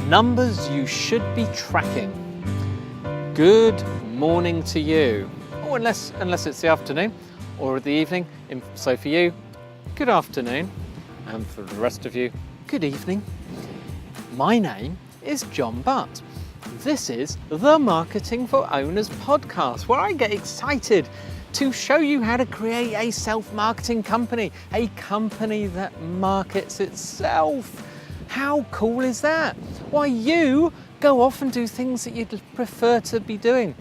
Numbers you should be tracking. Good morning to you. Oh, unless it's the afternoon or the evening. So for you, good afternoon. And for the rest of you, good evening. My name is John Butt. This is the Marketing for Owners podcast, where I get excited to show you how to create a self-marketing company, a company that markets itself. How cool is that? Why, you go off and do things that you'd prefer to be doing.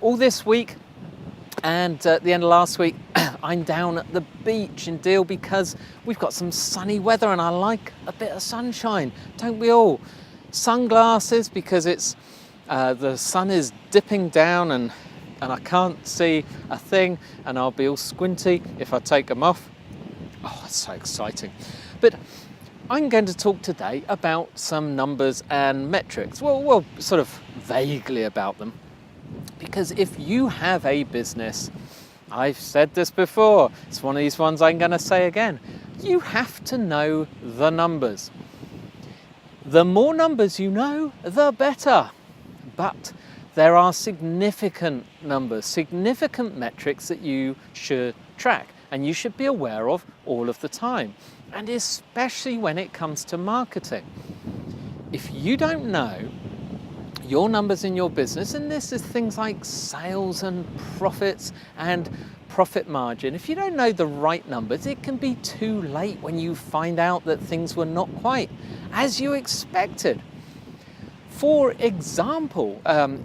All this week and at the end of last week, I'm down at the beach in Deal because we've got some sunny weather and I like a bit of sunshine, don't we all? Sunglasses because it's the sun is dipping down and I can't see a thing and I'll be all squinty if I take them off. Oh, it's so exciting. But I'm going to talk today about some numbers and metrics. Well, sort of vaguely about them. Because if you have a business, I've said this before, it's one of these ones I'm going to say again, you have to know the numbers. The more numbers you know, the better. But there are significant numbers, significant metrics that you should track and you should be aware of all of the time. And especially when it comes to marketing. If you don't know your numbers in your business, and this is things like sales and profits and profit margin, if you don't know the right numbers, it can be too late when you find out that things were not quite as you expected. For example,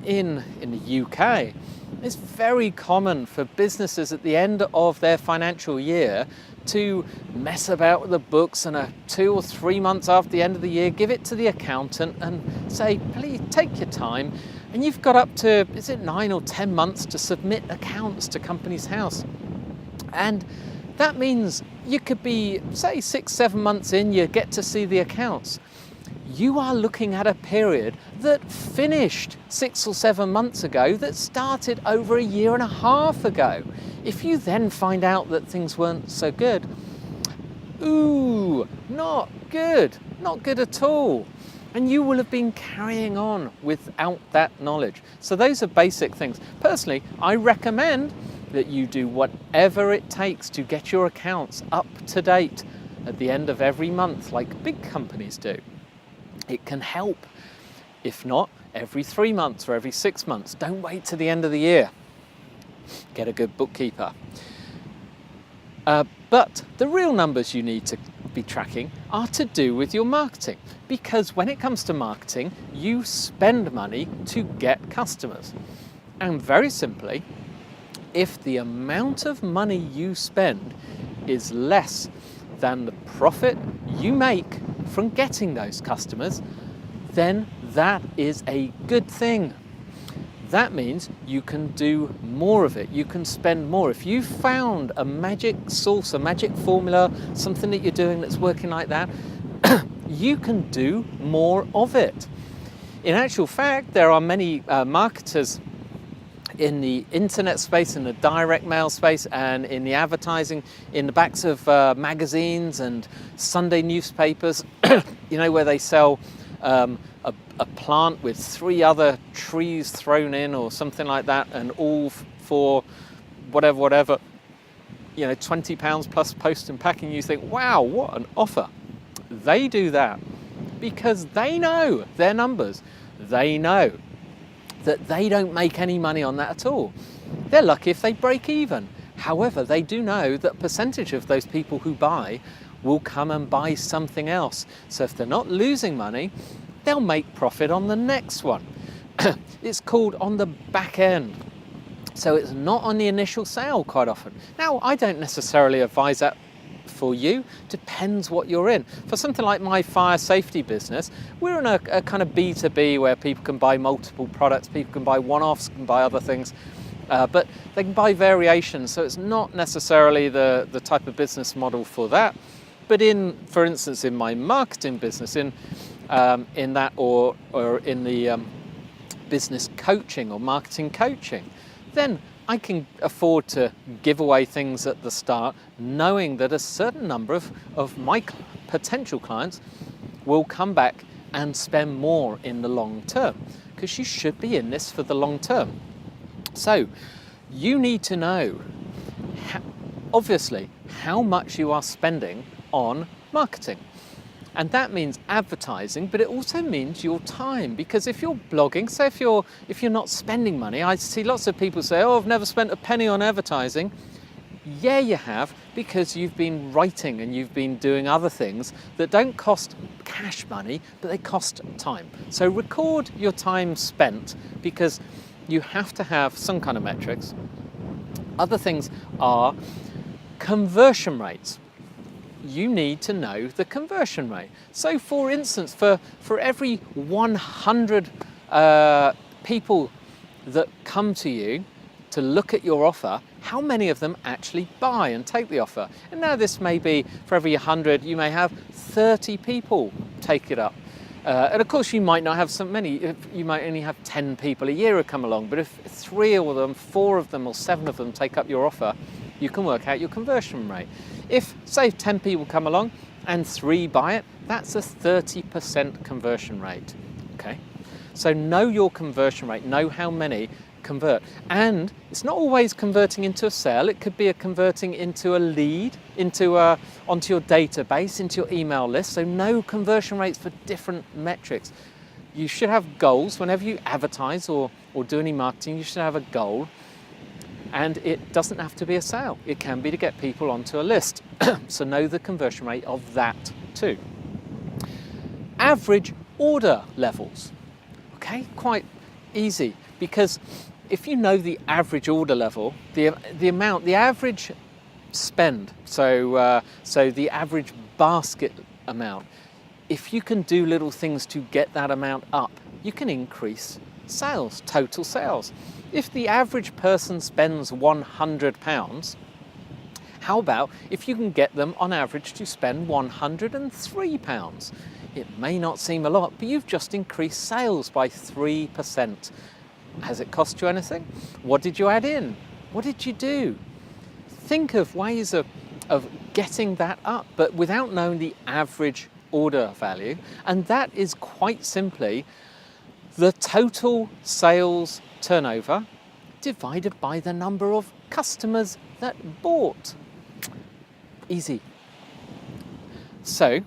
in the UK, it's very common for businesses at the end of their financial year to mess about with the books and 2 or 3 months after the end of the year, give it to the accountant and say, please take your time. And you've got up to, 9 or 10 months to submit accounts to Companies House. And that means you could be, say, 6-7 months in, you get to see the accounts. You are looking at a period that finished 6 or 7 months ago, that started over 1.5 years ago. If you then find out that things weren't so good, not good at all. And you will have been carrying on without that knowledge. So those are basic things. Personally, I recommend that you do whatever it takes to get your accounts up to date at the end of every month, like big companies do. It can help. If not, every 3 months or every 6 months. Don't wait to the end of the year. Get a good bookkeeper. But the real numbers you need to be tracking are to do with your marketing. Because when it comes to marketing, you spend money to get customers. And very simply, if the amount of money you spend is less than the profit you make from getting those customers, then that is a good thing. That means you can do more of it. You can spend more. If you found a magic sauce, a magic formula, something that you're doing that's working like that, you can do more of it. In actual fact, there are many marketers in the internet space, in the direct mail space, and in the advertising, in the backs of magazines and Sunday newspapers, where they sell a plant with 3 other trees thrown in or something like that, and all for whatever, £20 plus post and packing. You think, wow, what an offer. They do that because they know their numbers. They know that they don't make any money on that at all. They're lucky if they break even. However, they do know that a percentage of those people who buy will come and buy something else. So if they're not losing money, they'll make profit on the next one. It's called on the back end. So it's not on the initial sale quite often. Now, I don't necessarily advise that for you. Depends what you're in. For something like my fire safety business, we're in a kind of B2B where people can buy multiple products, people can buy one-offs, can buy other things, but they can buy variations. So it's not necessarily the type of business model for that. But for instance, in my marketing business, in that or in the business coaching or marketing coaching, then I can afford to give away things at the start, knowing that a certain number of my potential clients will come back and spend more in the long term, because you should be in this for the long term. So you need to know, obviously, how much you are spending on marketing. And that means advertising, but it also means your time. Because if you're blogging, say if you're not spending money, I see lots of people say, oh, I've never spent a penny on advertising. Yeah, you have, because you've been writing and you've been doing other things that don't cost cash money, but they cost time. So record your time spent, because you have to have some kind of metrics. Other things are conversion rates. You need to know the conversion rate. So for instance, for every 100 people that come to you to look at your offer, how many of them actually buy and take the offer? And now this may be, for every 100, you may have 30 people take it up. And of course you might not have so many, you might only have 10 people a year who come along, but if 3 of them, 4 of them or 7 of them take up your offer, you can work out your conversion rate. If, say, 10 people come along and 3 buy it, that's a 30% conversion rate, okay? So know your conversion rate, know how many convert. And it's not always converting into a sale, it could be converting into a lead, onto your database, into your email list. So know conversion rates for different metrics. You should have goals whenever you advertise or do any marketing. You should have a goal. And it doesn't have to be a sale. It can be to get people onto a list. So know the conversion rate of that too. Average order levels. Okay, quite easy, because if you know the average order level, the average spend, so the average basket amount, if you can do little things to get that amount up, you can increase sales, total sales. If the average person spends £100, how about if you can get them on average to spend £103? It may not seem a lot, but you've just increased sales by 3%. Has it cost you anything? What did you add in? What did you do? Think of ways of getting that up, but without knowing the average order value. And that is quite simply the total sales turnover divided by the number of customers that bought. Easy. So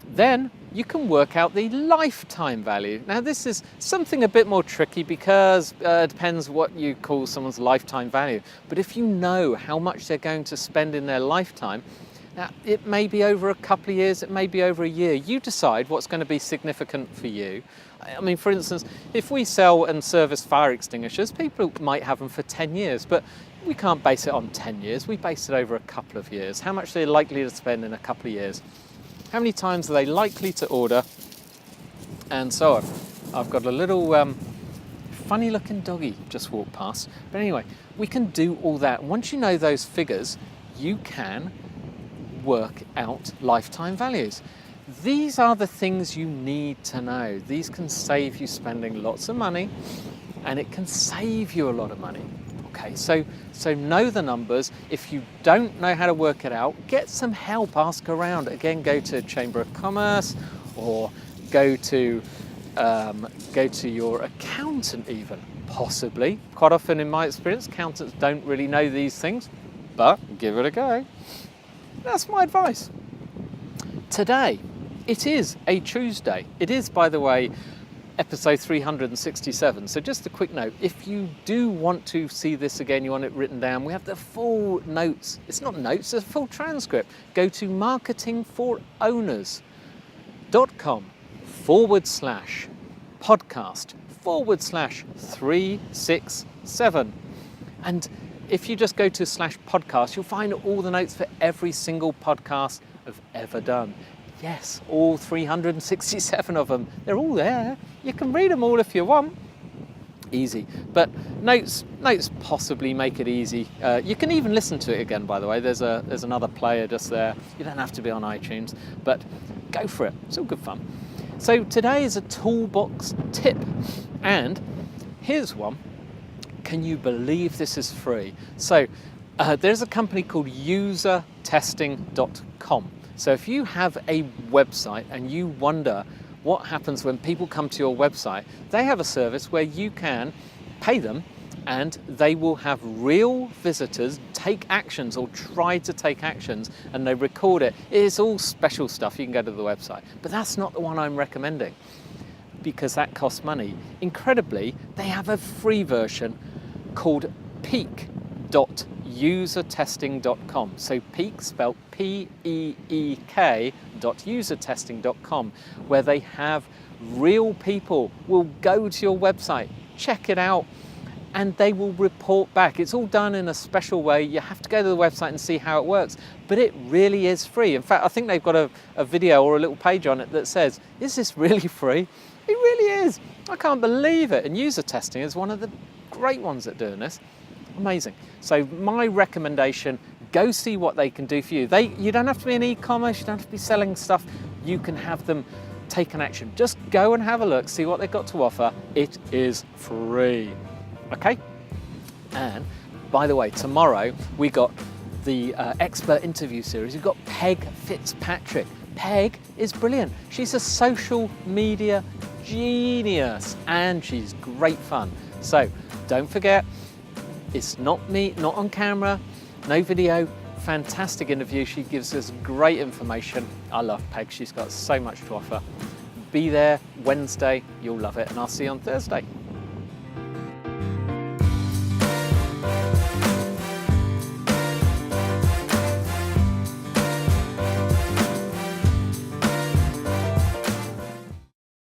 then you can work out the lifetime value. Now this is something a bit more tricky, because it depends what you call someone's lifetime value. But if you know how much they're going to spend in their lifetime, now it may be over a couple of years, it may be over a year. You decide what's going to be significant for you. I mean, for instance, if we sell and service fire extinguishers, people might have them for 10 years, but we can't base it on 10 years. We base it over a couple of years. How much they're likely to spend in a couple of years. How many times are they likely to order, and so on. I've got a little funny looking doggy just walked past. But anyway, we can do all that. Once you know those figures, you can work out lifetime values. These are the things you need to know. These can save you spending lots of money, and it can save you a lot of money. Okay, so know the numbers. If you don't know how to work it out, get some help, ask around. Again, go to Chamber of Commerce, or go to your accountant even, possibly. Quite often in my experience, accountants don't really know these things, but give it a go. That's my advice. Today, it is a Tuesday. It is, by the way, episode 367. So just a quick note, if you do want to see this again, you want it written down, we have the full notes. It's not notes, it's a full transcript. Go to marketingforowners.com/podcast/367. And if you just go to /podcast, you'll find all the notes for every single podcast I've ever done. Yes, all 367 of them. They're all there. You can read them all if you want. Easy. But notes possibly make it easy. You can even listen to it again, by the way. There's another player just there. You don't have to be on iTunes, but go for it. It's all good fun. So today is a toolbox tip. And here's one. Can you believe this is free? So there's a company called usertesting.com. So if you have a website and you wonder what happens when people come to your website. They have a service where you can pay them and they will have real visitors take actions or try to take actions, and they record it. It's all special stuff. You can go to the website, but that's not the one I'm recommending because that costs money. Incredibly, they have a free version called peek.usertesting.com. So Peek, spelled P-E-E-K, .usertesting.com, where they have real people will go to your website, check it out, and they will report back. It's all done in a special way. You have to go to the website and see how it works, but it really is free. In fact, I think they've got a video or a little page on it that says, is this really free? It really is. I can't believe it. And User Testing is one of the great ones at doing this. Amazing. So my recommendation, go see what they can do for you. You don't have to be in e-commerce, you don't have to be selling stuff. You can have them take an action. Just go and have a look, see what they've got to offer. It is free. Okay? And by the way, tomorrow we got the expert interview series. We've got Peg Fitzpatrick. Peg is brilliant. She's a social media genius and she's great fun. So don't forget, it's not me, not on camera, no video, fantastic interview. She gives us great information. I love Peg, she's got so much to offer. Be there Wednesday, you'll love it, and I'll see you on Thursday.